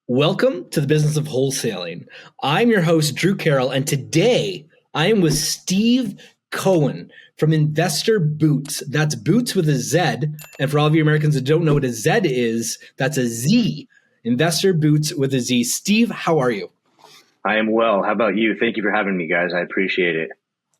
Welcome to the Business of Wholesaling. I'm your host, Drew Carroll, and today I am with Steve Cohen from InvestorBootz. That's Boots with a Z. And for all of you Americans that don't know what a Z is, that's a Z. InvestorBootz with a Z. Steve, how are you? I am well. How about you? Thank you for having me, guys. I appreciate it.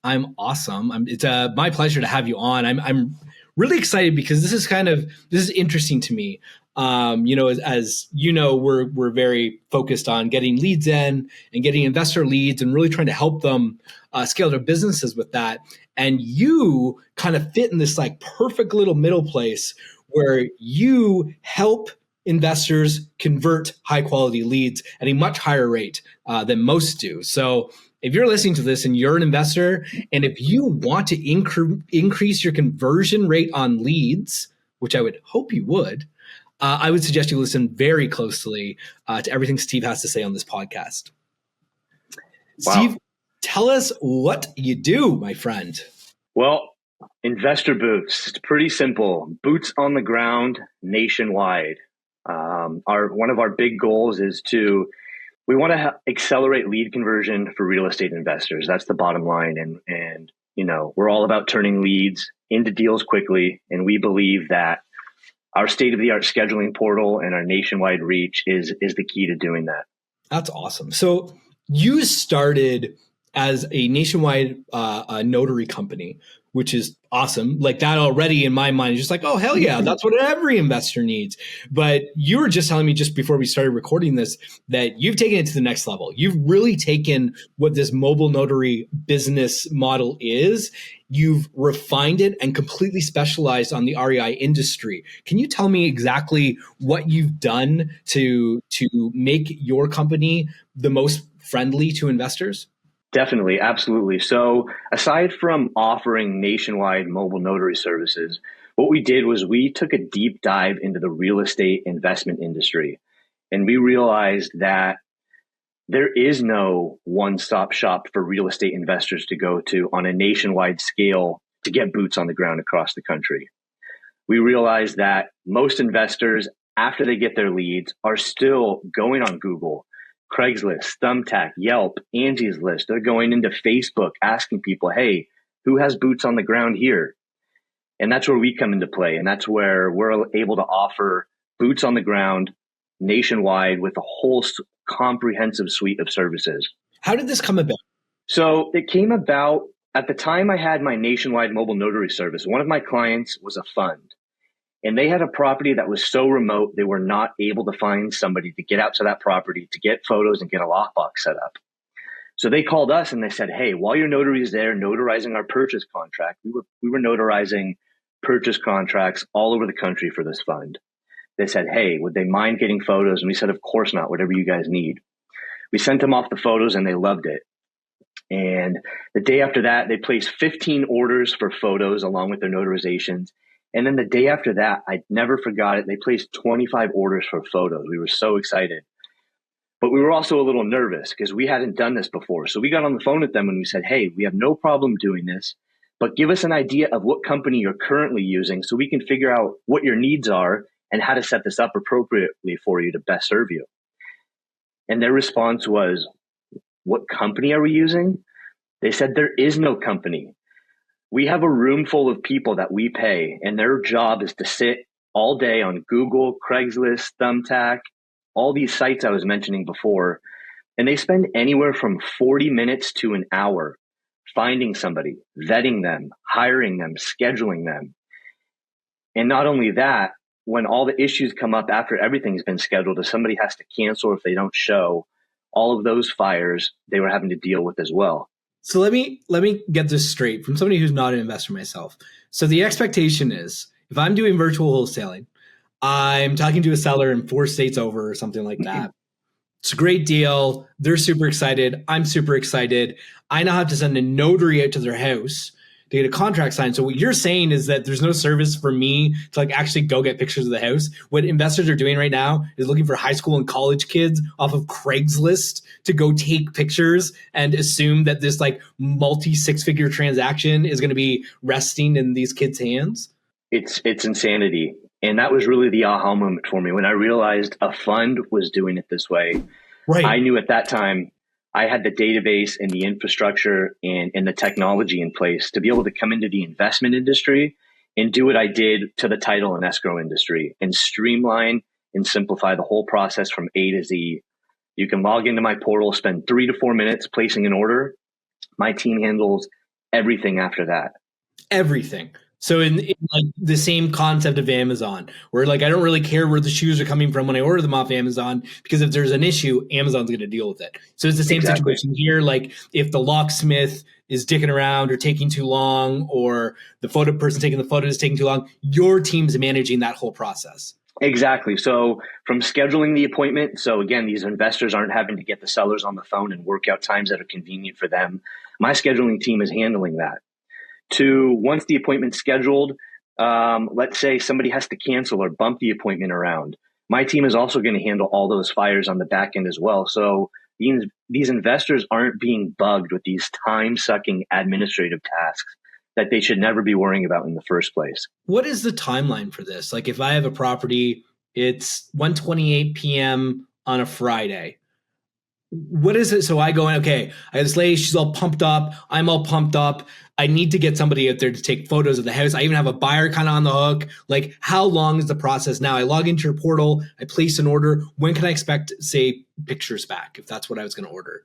I'm awesome. It's my pleasure to have you on. I'm really excited because this is interesting to me. As you know, we're very focused on getting leads in and getting investor leads and really trying to help them scale their businesses with that. And you kind of fit in this like perfect little middle place where you help investors convert high quality leads at a much higher rate than most do. So if you're listening to this and you're an investor, and if you want to increase your conversion rate on leads, which I would hope you would, I would suggest you listen very closely to everything Steve has to say on this podcast. Wow. Steve, tell us what you do, my friend. Well, InvestorBootz, it's pretty simple. Boots on the ground nationwide. One of our big goals is we want to accelerate lead conversion for real estate investors. That's the bottom line. And we're all about turning leads into deals quickly. And we believe that our state-of-the-art scheduling portal and our nationwide reach is the key to doing that. That's awesome. So you started as a nationwide notary company, which is awesome. Like that already in my mind is just like, oh, hell yeah, that's what every investor needs. But you were just telling me just before we started recording this that you've taken it to the next level. You've really taken what this mobile notary business model is. You've refined it and completely specialized on the REI industry. Can you tell me exactly what you've done to make your company the most friendly to investors? Definitely. Absolutely. So aside from offering nationwide mobile notary services, what we did was we took a deep dive into the real estate investment industry. And we realized that there is no one-stop shop for real estate investors to go to on a nationwide scale to get boots on the ground across the country. We realized that most investors, after they get their leads, are still going on Google, Craigslist, Thumbtack, Yelp, Angie's List. They're going into Facebook asking people, hey, who has boots on the ground here? And that's where we come into play. And that's where we're able to offer boots on the ground nationwide with a whole comprehensive suite of services. How did this come about? So it came about at the time I had my nationwide mobile notary service. One of my clients was a fund. And they had a property that was so remote, they were not able to find somebody to get out to that property, to get photos and get a lockbox set up. So they called us and they said, hey, while your notary is there notarizing our purchase contract, we were notarizing purchase contracts all over the country for this fund. They said, hey, would they mind getting photos? And we said, of course not, whatever you guys need. We sent them off the photos and they loved it. And the day after that, they placed 15 orders for photos along with their notarizations. And then the day after that, I never forgot it. They placed 25 orders for photos. We were so excited. But we were also a little nervous because we hadn't done this before. So we got on the phone with them and we said, hey, we have no problem doing this, but give us an idea of what company you're currently using so we can figure out what your needs are and how to set this up appropriately for you to best serve you. And their response was, what company are we using? They said, there is no company. We have a room full of people that we pay, and their job is to sit all day on Google, Craigslist, Thumbtack, all these sites I was mentioning before, and they spend anywhere from 40 minutes to an hour finding somebody, vetting them, hiring them, scheduling them. And not only that, when all the issues come up after everything's been scheduled, if somebody has to cancel or if they don't show, all of those fires they were having to deal with as well. So let me get this straight from somebody who's not an investor myself. So the expectation is if I'm doing virtual wholesaling, I'm talking to a seller in 4 states over or something like that. It's a great deal. They're super excited. I'm super excited. I now have to send a notary out to their house to get a contract signed. So what you're saying is that there's no service for me to like actually go get pictures of the house. What investors are doing right now is looking for high school and college kids off of Craigslist to go take pictures and assume that this like multi-6-figure transaction is going to be resting in these kids' hands. It's insanity. And that was really the aha moment for me when I realized a fund was doing it this way. Right. I knew at that time I had the database and the infrastructure and the technology in place to be able to come into the investment industry and do what I did to the title and escrow industry and streamline and simplify the whole process from A to Z. You can log into my portal, spend 3 to 4 minutes placing an order. My team handles everything after that. Everything. So in like the same concept of Amazon, where like I don't really care where the shoes are coming from when I order them off Amazon, because if there's an issue, Amazon's going to deal with it. So it's the same situation here. Like if the locksmith is dicking around or taking too long, or the photo person taking the photo is taking too long, your team's managing that whole process. Exactly. So from scheduling the appointment, so again, these investors aren't having to get the sellers on the phone and work out times that are convenient for them. My scheduling team is handling that. To once the appointment's scheduled, let's say somebody has to cancel or bump the appointment around. My team is also going to handle all those fires on the back end as well. So these investors aren't being bugged with these time-sucking administrative tasks that they should never be worrying about in the first place. What is the timeline for this? Like if I have a property, it's 1:28 p.m. on a Friday. What is it? So I go in, okay, I have this lady, she's all pumped up. I'm all pumped up. I need to get somebody out there to take photos of the house. I even have a buyer kind of on the hook. Like how long is the process now? I log into your portal, I place an order. When can I expect, say, pictures back if that's what I was going to order?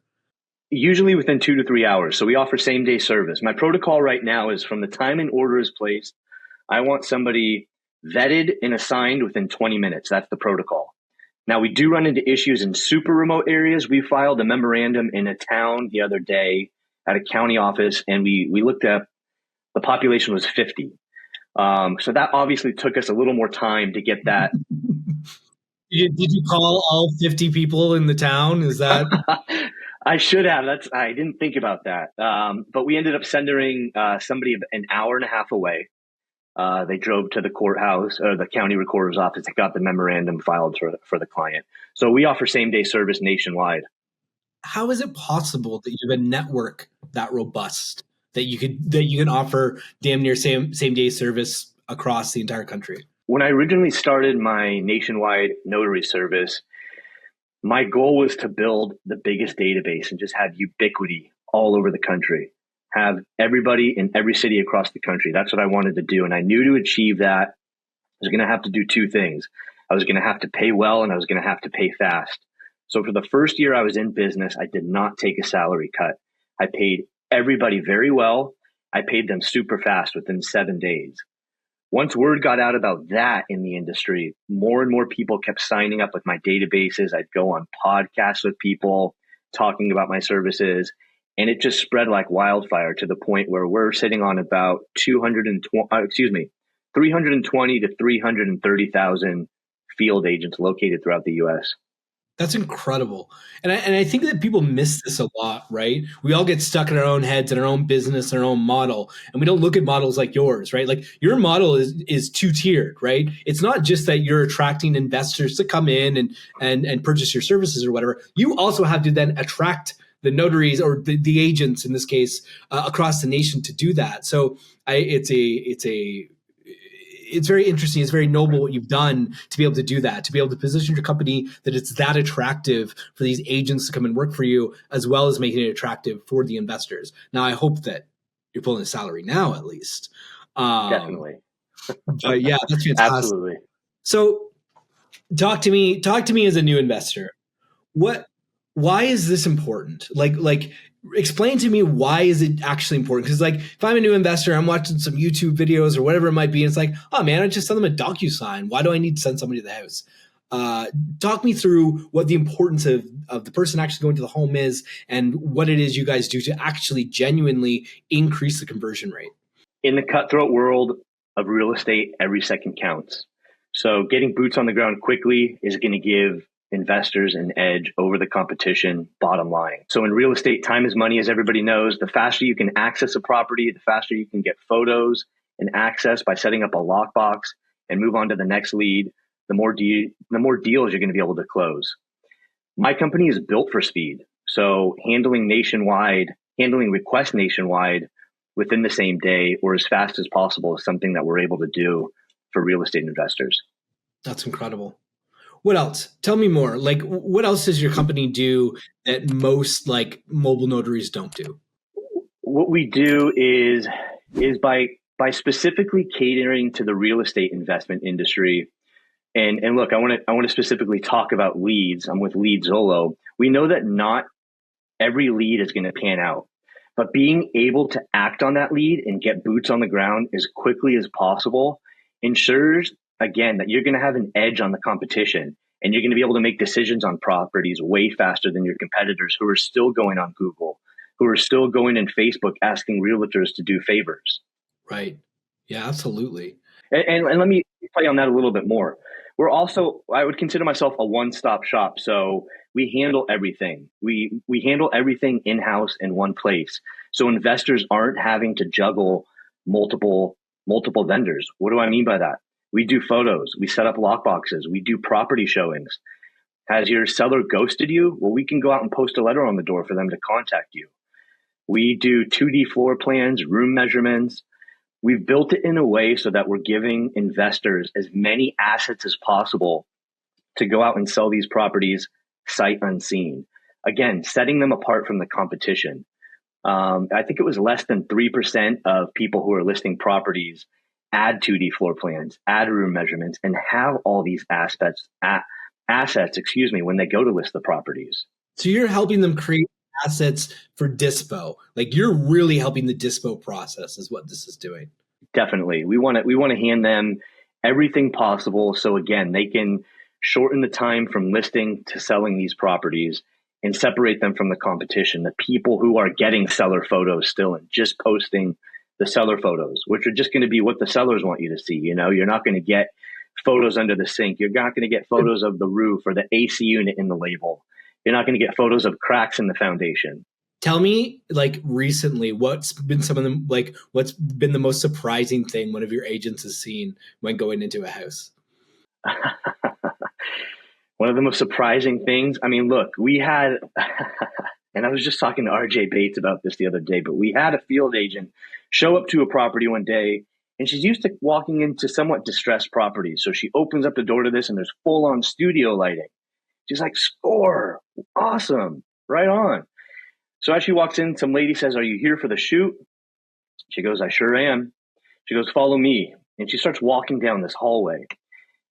Usually within 2 to 3 hours. So we offer same day service. My protocol right now is from the time an order is placed, I want somebody vetted and assigned within 20 minutes. That's the protocol. Now, we do run into issues in super remote areas. We filed a memorandum in a town the other day at a county office, and we looked at the population was 50. So that obviously took us a little more time to get that. Did you call all 50 people in the town? Is that? I should have. I didn't think about that. But we ended up sending somebody an hour and a half away. They drove to the courthouse or the county recorder's office and got the memorandum filed for the client. So we offer same day service nationwide. How is it possible that you have a network that robust that you can offer damn near same day service across the entire country? When I originally started my nationwide notary service, my goal was to build the biggest database and just have ubiquity all over the country. Have everybody in every city across the country. That's what I wanted to do. And I knew to achieve that, I was going to have to do two things. I was going to have to pay well, and I was going to have to pay fast. So for the first year I was in business, I did not take a salary cut. I paid everybody very well. I paid them super fast within 7 days. Once word got out about that in the industry, more and more people kept signing up with my databases. I'd go on podcasts with people talking about my services. And it just spread like wildfire to the point where we're sitting on about 320 to 330,000 field agents located throughout the U.S. That's incredible. And I think that people miss this a lot, right? We all get stuck in our own heads and our own business and our own model. And we don't look at models like yours, right? Like your model is two-tiered, right? It's not just that you're attracting investors to come in and purchase your services or whatever. You also have to then attract the notaries or the agents in this case across the nation to do that. So it's very interesting. It's very noble what you've done to be able to do that, to be able to position your company that it's that attractive for these agents to come and work for you, as well as making it attractive for the investors. Now, I hope that you're pulling a salary now, at least. Definitely. But yeah, that's fantastic. Absolutely. So talk to me as a new investor. Why is this important? Like explain to me, why is it actually important? Because like if I'm a new investor, I'm watching some YouTube videos or whatever it might be, and it's like, oh man, I just send them a DocuSign. Why do I need to send somebody to the house? Talk me through what the importance of the person actually going to the home is, and what it is you guys do to actually genuinely increase the conversion rate. In the cutthroat world of real estate, every second counts. So getting boots on the ground quickly is going to give investors an edge over the competition, bottom line. So in real estate, time is money, as everybody knows. The faster you can access a property, the faster you can get photos and access by setting up a lockbox and move on to the next lead, the more deals you're going to be able to close. My company is built for speed. So handling requests nationwide within the same day or as fast as possible is something that we're able to do. for real estate investors. That's incredible. What else? Tell me more. Like, what else does your company do that most like mobile notaries don't do? What we do is by specifically catering to the real estate investment industry. And look, I want to specifically talk about leads. I'm with Lead Zolo. We know that not every lead is going to pan out, but being able to act on that lead and get boots on the ground as quickly as possible ensures, again, that you're going to have an edge on the competition, and you're going to be able to make decisions on properties way faster than your competitors who are still going on Google, who are still going in Facebook asking realtors to do favors. Right. Yeah, absolutely. And let me play on that a little bit more. We're also, I would consider myself a one-stop shop. So we handle everything. We handle everything in-house in one place. So investors aren't having to juggle multiple vendors. What do I mean by that? We do photos. We set up lockboxes. We do property showings. Has your seller ghosted you? Well, we can go out and post a letter on the door for them to contact you. We do 2D floor plans, room measurements. We've built it in a way so that we're giving investors as many assets as possible to go out and sell these properties sight unseen. Again, setting them apart from the competition. I think it was less than 3% of people who are listing properties add 2D floor plans, add room measurements, and have all these assets, when they go to list the properties. So you're helping them create assets for dispo. Like, you're really helping the dispo process is what this is doing. Definitely. We want to hand them everything possible. So again, they can shorten the time from listing to selling these properties and separate them from the competition, the people who are getting seller photos still and just posting the seller photos, which are just going to be what the sellers want you to see. You know, you're not going to get photos under the sink. You're not going to get photos of the roof or the AC unit in the label. You're not going to get photos of cracks in the foundation. Tell me, like, recently, what's been some of them, like, what's been the most surprising thing one of your agents has seen when going into a house? One of the most surprising things, I mean, look, we had, and I was just talking to RJ Bates about this the other day, but we had a field agent show up to a property one day, and she's used to walking into somewhat distressed properties. So she opens up the door to this, and there's full-on studio lighting. She's like, score, awesome, right on. So as she walks in, some lady says, "Are you here for the shoot?" She goes, "I sure am." She goes, "Follow me." And she starts walking down this hallway.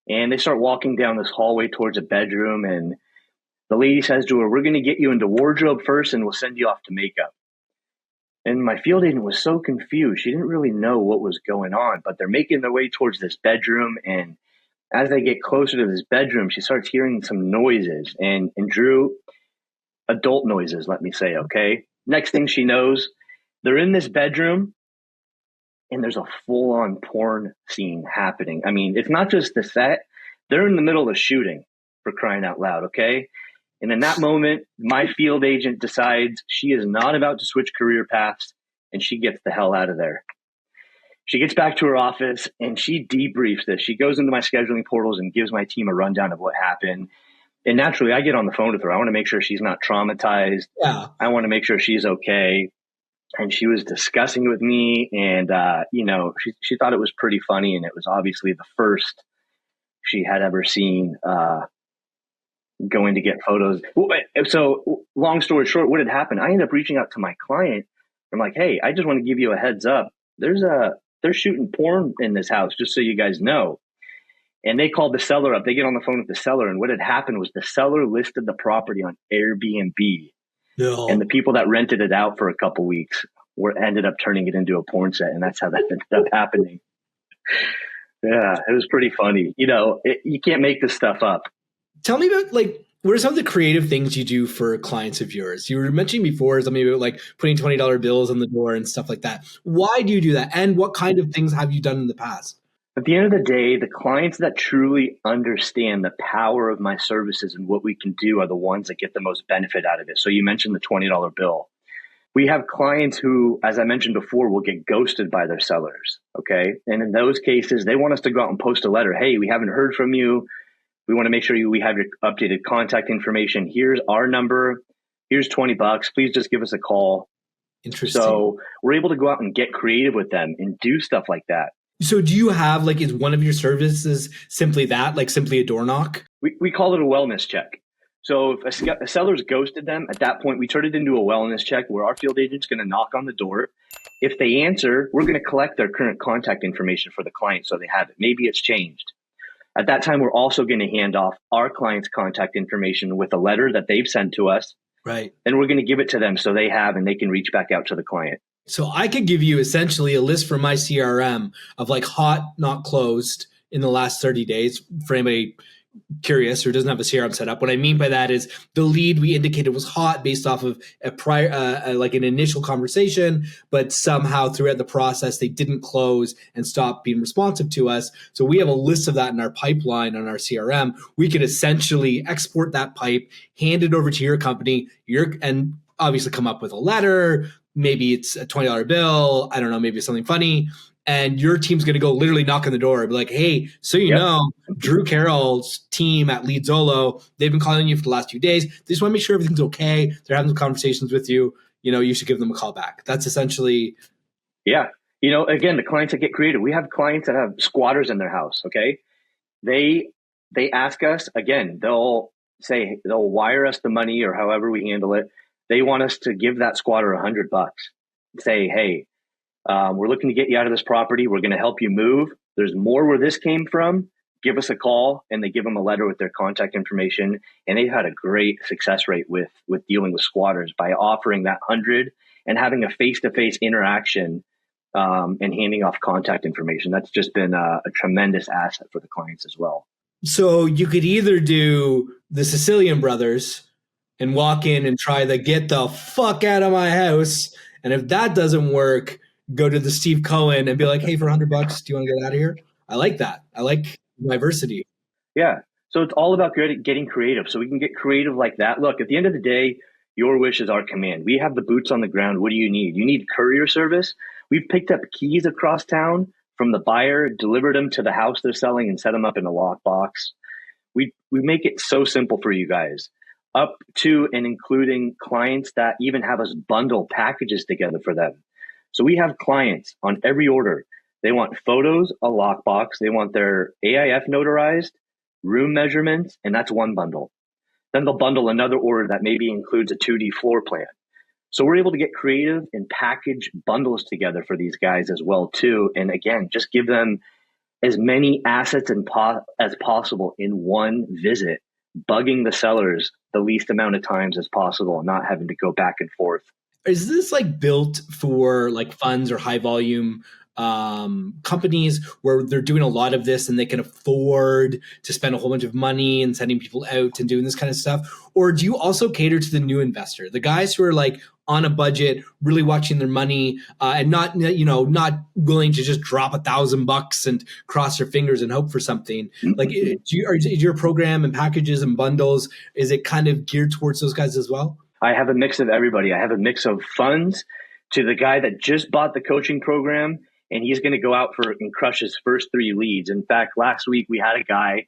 And they start walking down this hallway towards a bedroom. And the lady says to her, "We're going to get you into wardrobe first, and we'll send you off to makeup." And my field agent was so confused. She didn't really know what was going on, but they're making their way towards this bedroom. And as they get closer to this bedroom, she starts hearing some noises. And Drew, adult noises, let me say, okay? Next thing she knows, they're in this bedroom, and there's a full-on porn scene happening. I mean, it's not just the set. They're in the middle of shooting, for crying out loud, okay? And in that moment, my field agent decides she is not about to switch career paths, and she gets the hell out of there. She gets back to her office, and she debriefs this. She goes into my scheduling portals and gives my team a rundown of what happened. And naturally, I get on the phone with her. I want to make sure she's not traumatized. Yeah. I want to make sure she's okay. And she was discussing it with me, and she thought it was pretty funny, and it was obviously the first she had ever seen going to get photos. So long story short, what had happened? I ended up reaching out to my client. I'm like, "Hey, I just want to give you a heads up. They're shooting porn in this house, just so you guys know." And they called the seller up. They get on the phone with the seller, and what had happened was the seller listed the property on Airbnb. No. And the people that rented it out for a couple weeks ended up turning it into a porn set, and that's how that ended up happening. Yeah, it was pretty funny. You know, you can't make this stuff up. Tell me about, like, what are some of the creative things you do for clients of yours? You were mentioning before something about like putting $20 bills on the door and stuff like that. Why do you do that? And what kind of things have you done in the past? At the end of the day, the clients that truly understand the power of my services and what we can do are the ones that get the most benefit out of it. So you mentioned the $20 bill. We have clients who, as I mentioned before, will get ghosted by their sellers. Okay. And in those cases, they want us to go out and post a letter. "Hey, we haven't heard from you. We want to make sure we have your updated contact information. Here's our number. Here's $20. Please just give us a call." Interesting. So we're able to go out and get creative with them and do stuff like that. So do you have like, is one of your services simply that, like simply a door knock? We call it a wellness check. So if a seller's ghosted them, at that point, we turn it into a wellness check where our field agent's going to knock on the door. If they answer, we're going to collect their current contact information for the client so they have it. Maybe it's changed. At that time, we're also going to hand off our client's contact information with a letter that they've sent to us. Right. And we're going to give it to them so they have, and they can reach back out to the client. So I could give you essentially a list from my CRM of like hot, not closed in the last 30 days for anybody curious or doesn't have a CRM set up. What I mean by that is the lead we indicated was hot based off of a prior, like an initial conversation, but somehow throughout the process, they didn't close and stop being responsive to us. So we have a list of that in our pipeline on our CRM. We could essentially export that pipe, hand it over to your company, and obviously come up with a letter. Maybe it's a $20 bill. I don't know, maybe it's something funny. And your team's going to go literally knock on the door and be like, hey, so you know, Drew Carroll's team at Lead Zolo, they've been calling you for the last few days. They just want to make sure everything's okay. They're having some conversations with you. You know, you should give them a call back. That's essentially. Yeah. You know, again, the clients that get creative, we have clients that have squatters in their house. Okay. They ask us, again, they'll wire us the money or however we handle it. They want us to give that squatter $100. Say, hey, we're looking to get you out of this property. We're going to help you move. There's more where this came from. Give us a call. And they give them a letter with their contact information. And they've had a great success rate with dealing with squatters by offering that 100 and having a face-to-face interaction and handing off contact information. That's just been a tremendous asset for the clients as well. So you could either do the Sicilian Brothers and walk in and try to get the fuck out of my house. And if that doesn't work, go to the Steve Cohen and be like, hey, for $100, do you want to get out of here? I like that. I like diversity. Yeah. So it's all about getting creative. So we can get creative like that. Look, at the end of the day, your wish is our command. We have the boots on the ground. What do you need? You need courier service. We've picked up keys across town from the buyer, delivered them to the house they're selling, and set them up in a lockbox. We make it so simple for you guys, up to and including clients that even have us bundle packages together for them. So we have clients on every order. They want photos, a lockbox. They want their AIF notarized, room measurements, and that's one bundle. Then they'll bundle another order that maybe includes a 2D floor plan. So we're able to get creative and package bundles together for these guys as well too. And again, just give them as many assets as possible in one visit, bugging the sellers the least amount of times as possible and not having to go back and forth. Is this like built for like funds or high volume companies where they're doing a lot of this and they can afford to spend a whole bunch of money and sending people out and doing this kind of stuff? Or do you also cater to the new investor, the guys who are like on a budget, really watching their money and not willing to just drop $1,000 and cross their fingers and hope for something? Like, is your program and packages and bundles, is it kind of geared towards those guys as well? I have a mix of everybody. I have a mix of funds to the guy that just bought the coaching program and he's going to go out and crush his first 3 leads. In fact, last week we had a guy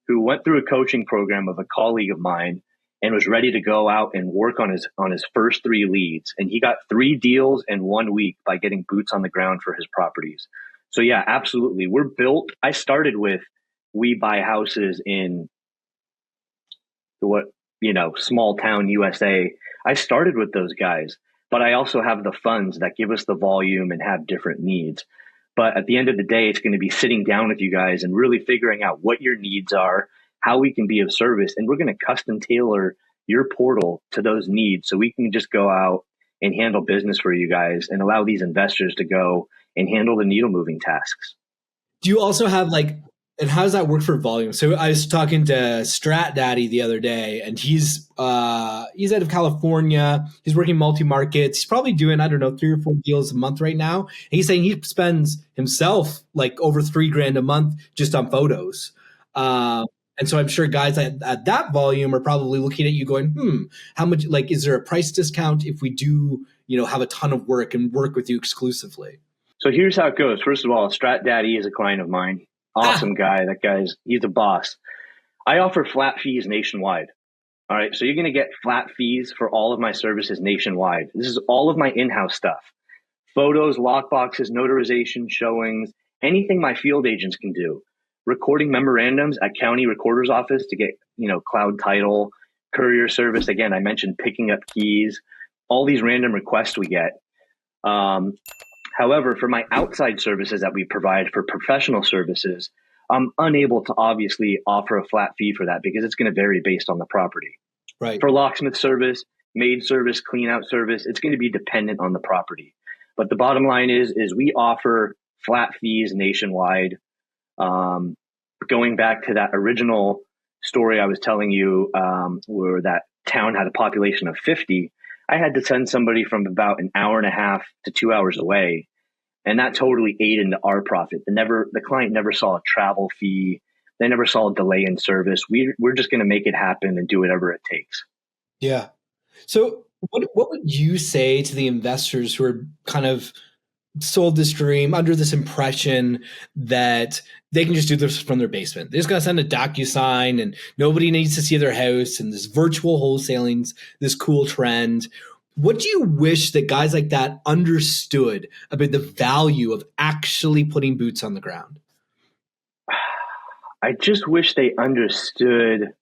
who went through a coaching program of a colleague of mine and was ready to go out and work on his first 3 leads. And he got 3 deals in 1 week by getting boots on the ground for his properties. So yeah, absolutely. We're built. I started with, we buy houses in small town USA. I started with those guys, but I also have the funds that give us the volume and have different needs. But at the end of the day, it's going to be sitting down with you guys and really figuring out what your needs are, how we can be of service. And we're going to custom tailor your portal to those needs so we can just go out and handle business for you guys and allow these investors to go and handle the needle moving tasks. Do you also have and how does that work for volume? So I was talking to Strat Daddy the other day, and he's out of California. He's working multi-markets. He's probably doing, 3 or 4 deals a month right now. And he's saying he spends himself like over $3,000 a month just on photos. And so I'm sure guys at that volume are probably looking at you going, how much, is there a price discount if we do, have a ton of work and work with you exclusively? So here's how it goes. First of all, Strat Daddy is a client of mine. Awesome guy. He's a boss. I offer flat fees nationwide. All right. So you're going to get flat fees for all of my services nationwide. This is all of my in-house stuff. Photos, lockboxes, notarization, showings, anything my field agents can do, recording memorandums at county recorder's office to get, cloud title, courier service. Again, I mentioned picking up keys, all these random requests we get. However, for my outside services that we provide for professional services, I'm unable to obviously offer a flat fee for that because it's going to vary based on the property. Right. For locksmith service, maid service, clean out service, it's going to be dependent on the property. But the bottom line is we offer flat fees nationwide. Going back to that original story I was telling you, where that town had a population of 50, I had to send somebody from about an hour and a half to 2 hours away. And that totally ate into our profit. The client never saw a travel fee. They never saw a delay in service. We're just going to make it happen and do whatever it takes. Yeah. So what would you say to the investors who are kind of sold this dream under this impression that they can just do this from their basement? They just got to send a DocuSign and nobody needs to see their house, and this virtual wholesaling's this cool trend. What do you wish that guys like that understood about the value of actually putting boots on the ground? I just wish they understood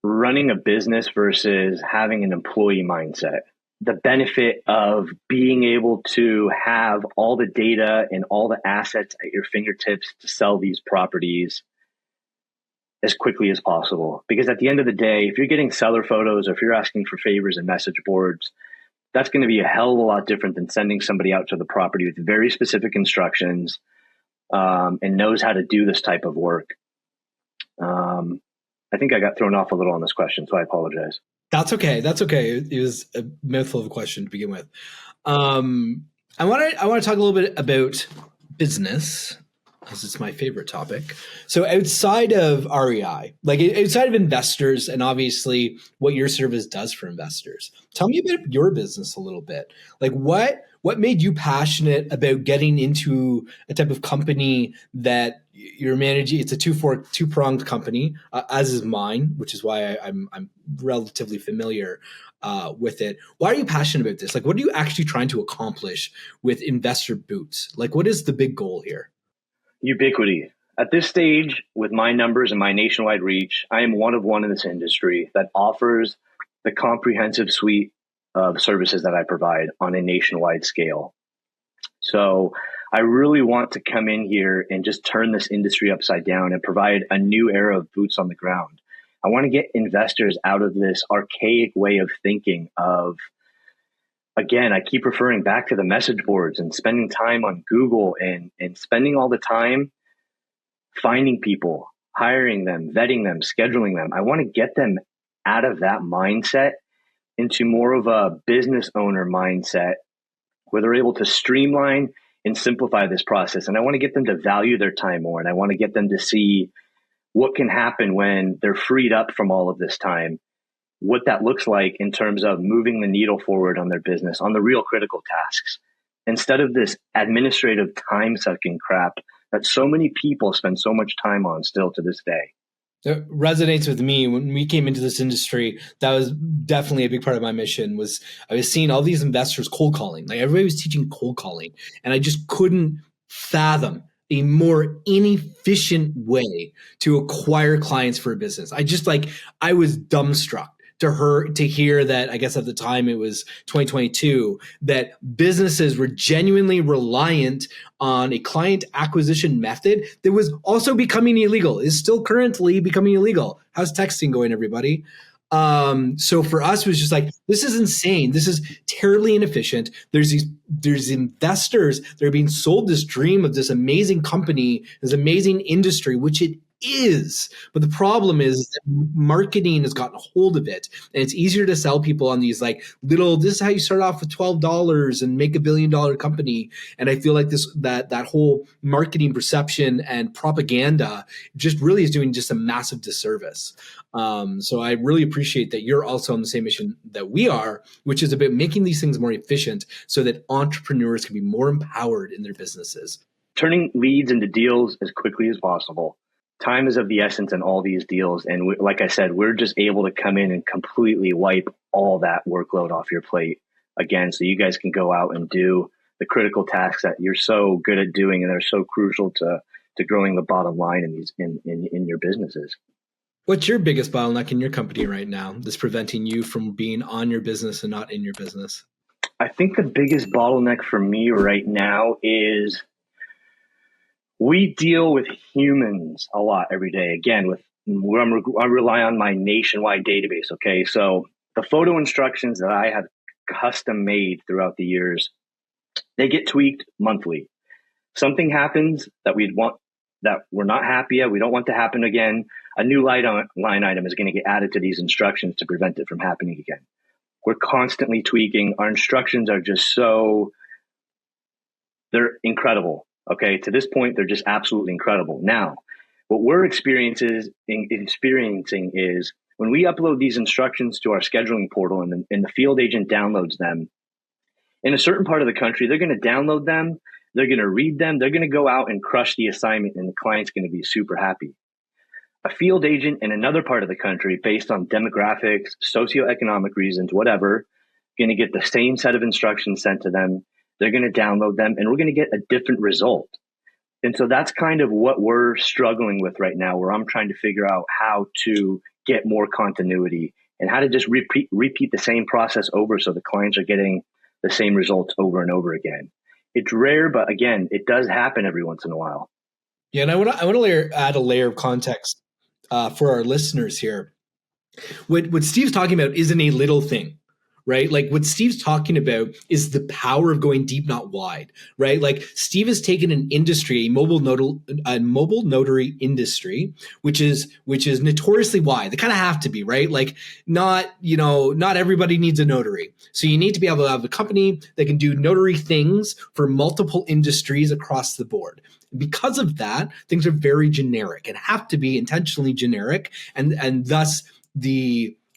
running a business versus having an employee mindset. The benefit of being able to have all the data and all the assets at your fingertips to sell these properties as quickly as possible. Because at the end of the day, if you're getting seller photos or if you're asking for favors and message boards, that's going to be a hell of a lot different than sending somebody out to the property with very specific instructions and knows how to do this type of work. I think I got thrown off a little on this question, so I apologize. That's okay. That's okay. It was a mouthful of a question to begin with. I want to talk a little bit about business, because it's my favorite topic. So outside of REI, like outside of investors and obviously what your service does for investors, tell me about your business a little bit. Like what made you passionate about getting into a type of company that you're managing? It's a two-pronged company, as is mine, which is why I'm relatively familiar with it. Why are you passionate about this? Like, what are you actually trying to accomplish with InvestorBootz? Like, what is the big goal here? Ubiquity. At this stage, with my numbers and my nationwide reach, I am one of one in this industry that offers the comprehensive suite of services that I provide on a nationwide scale. So I really want to come in here and just turn this industry upside down and provide a new era of boots on the ground. I want to get investors out of this archaic way of thinking of, again, I keep referring back to the message boards and spending time on Google and spending all the time finding people, hiring them, vetting them, scheduling them. I want to get them out of that mindset into more of a business owner mindset where they're able to streamline and simplify this process. And I want to get them to value their time more. And I want to get them to see what can happen when they're freed up from all of this time, what that looks like in terms of moving the needle forward on their business, on the real critical tasks, instead of this administrative time-sucking crap that so many people spend so much time on still to this day. It resonates with me. When we came into this industry, that was definitely a big part of my mission. Was I was seeing all these investors cold calling. Like everybody was teaching cold calling, and I just couldn't fathom a more inefficient way to acquire clients for a business. I was dumbstruck to hear that, I guess at the time it was 2022, that businesses were genuinely reliant on a client acquisition method that was also becoming illegal, is still currently becoming illegal. How's texting going, everybody? So for us, it was just like, this is insane. This is terribly inefficient. There's investors that are being sold this dream of this amazing company, this amazing industry, which it is. But the problem is that marketing has gotten a hold of it, and it's easier to sell people on these like little, this is how you start off with $12 and make $1 billion company. And I feel like that whole marketing perception and propaganda just really is doing just a massive disservice. So I really appreciate that you're also on the same mission that we are, which is about making these things more efficient so that entrepreneurs can be more empowered in their businesses. Turning leads into deals as quickly as possible. Time is of the essence in all these deals. And like I said, we're just able to come in and completely wipe all that workload off your plate again, so you guys can go out and do the critical tasks that you're so good at doing and they're so crucial to growing the bottom line in your businesses. What's your biggest bottleneck in your company right now that's preventing you from being on your business and not in your business? I think the biggest bottleneck for me right now is we deal with humans a lot every day. Again, I rely on my nationwide database. Okay, so the photo instructions that I have custom made throughout the years, they get tweaked monthly. Something happens that we're not happy at, we don't want to happen again. A new line item is going to get added to these instructions to prevent it from happening again. We're constantly tweaking. Our instructions are just they're incredible. Okay, to this point, they're just absolutely incredible. Now, what we're experiencing is when we upload these instructions to our scheduling portal and the field agent downloads them, in a certain part of the country, they're going to download them, they're going to read them, they're going to go out and crush the assignment, and the client's going to be super happy. A field agent in another part of the country, based on demographics, socioeconomic reasons, whatever, going to get the same set of instructions sent to them. They're going to download them, and we're going to get a different result. And so that's kind of what we're struggling with right now, where I'm trying to figure out how to get more continuity and how to just repeat the same process over so the clients are getting the same results over and over again. It's rare, but again, it does happen every once in a while. Yeah, and I want to add a layer of context for our listeners here. What Steve's talking about isn't a little thing, right? Like what Steve's talking about is the power of going deep, not wide, right? Like Steve has taken an industry, a mobile notary industry, which is notoriously wide. They kind of have to be, right? Like not everybody needs a notary. So you need to be able to have a company that can do notary things for multiple industries across the board. Because of that, things are very generic and have to be intentionally generic, and thus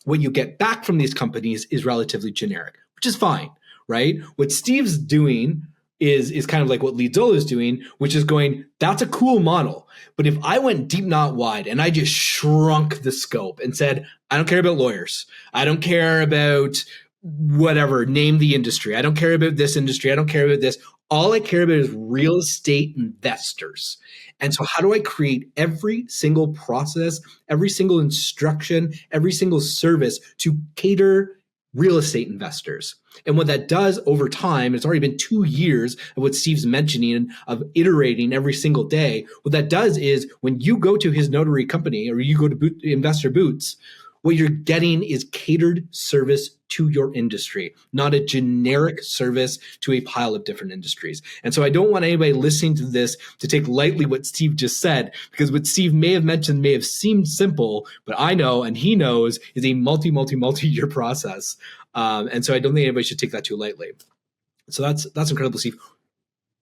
what you get back from these companies is relatively generic, which is fine, right? What Steve's doing is kind of like what Leadzola is doing, which is going, that's a cool model. But if I went deep, not wide, and I just shrunk the scope and said, I don't care about lawyers, I don't care about whatever, name the industry, I don't care about this industry, I don't care about this. All I care about is real estate investors. And so how do I create every single process, every single instruction, every single service to cater real estate investors? And what that does over time, it's already been 2 years of what Steve's mentioning of iterating every single day. What that does is when you go to his notary company or you go to InvestorBootz, what you're getting is catered service to your industry, not a generic service to a pile of different industries. And so I don't want anybody listening to this to take lightly what Steve just said, because what Steve may have mentioned may have seemed simple, but I know, and he knows, is a multi-year process. And so I don't think anybody should take that too lightly. So that's incredible, Steve.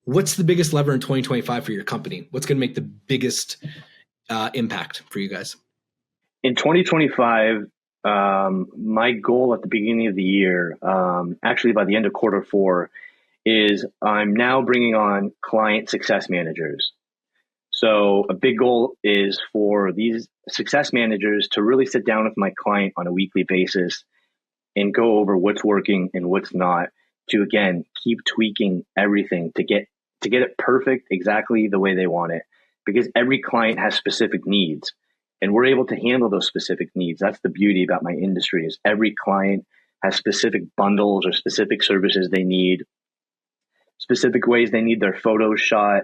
What's the biggest lever in 2025 for your company? What's going to make the biggest impact for you guys? In 2025, my goal at the beginning of the year, actually by the end of Q4, is I'm now bringing on client success managers. So a big goal is for these success managers to really sit down with my client on a weekly basis and go over what's working and what's not, to again keep tweaking everything to get it perfect exactly the way they want it, because every client has specific needs. And we're able to handle those specific needs. That's the beauty about my industry, is every client has specific bundles or specific services they need, specific ways they need their photos shot.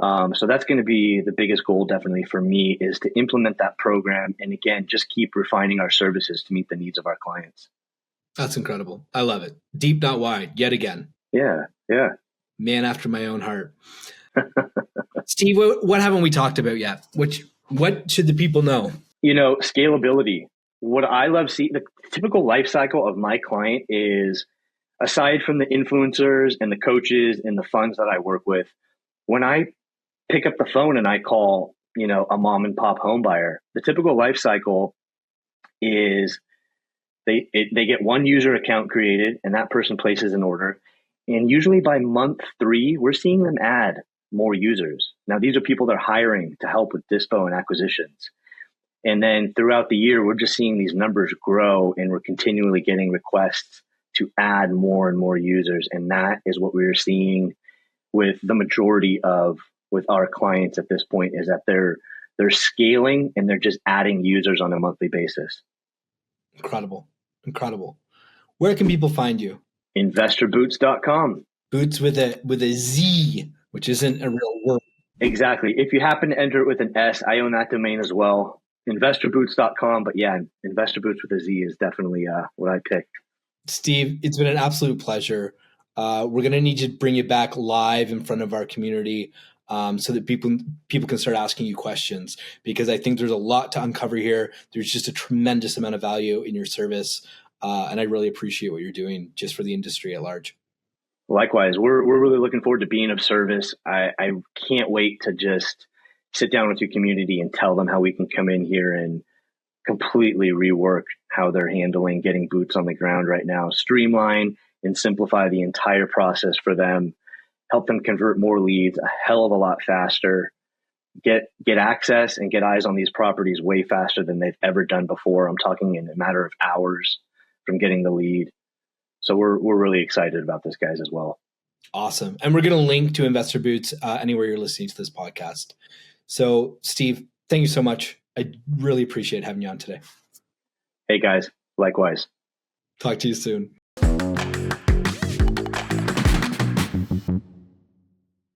So that's going to be the biggest goal definitely for me, is to implement that program. And again, just keep refining our services to meet the needs of our clients. That's incredible. I love it. Deep, not wide, yet again. Yeah. Man after my own heart. Steve, what haven't we talked about yet? What should the people know? Scalability. What I love the typical life cycle of my client is, aside from the influencers and the coaches and the funds that I work with, when I pick up the phone and I call, a mom and pop home buyer, the typical life cycle is they get one user account created and that person places an order. And usually by month 3, we're seeing them add more users. Now, these are people they're hiring to help with dispo and acquisitions. And then throughout the year, we're just seeing these numbers grow, and we're continually getting requests to add more and more users. And that is what we're seeing with the majority of with our clients at this point, is that they're scaling and they're just adding users on a monthly basis. Incredible. Where can people find you? InvestorBootz.com. Boots with a Z, which isn't a real word. Exactly. If you happen to enter it with an S, I own that domain as well. InvestorBootz.com. But yeah, InvestorBootz with a Z is definitely what I picked. Steve, it's been an absolute pleasure. We're going to need to bring you back live in front of our community so that people can start asking you questions, because I think there's a lot to uncover here. There's just a tremendous amount of value in your service. And I really appreciate what you're doing just for the industry at large. Likewise, we're really looking forward to being of service. I can't wait to just sit down with your community and tell them how we can come in here and completely rework how they're handling getting boots on the ground right now, streamline and simplify the entire process for them, help them convert more leads a hell of a lot faster, get access and get eyes on these properties way faster than they've ever done before. I'm talking in a matter of hours from getting the lead. So we're really excited about this, guys, as well. Awesome. And we're going to link to InvestorBootz anywhere you're listening to this podcast. So Steve, thank you so much. I really appreciate having you on today. Hey guys, likewise. Talk to you soon.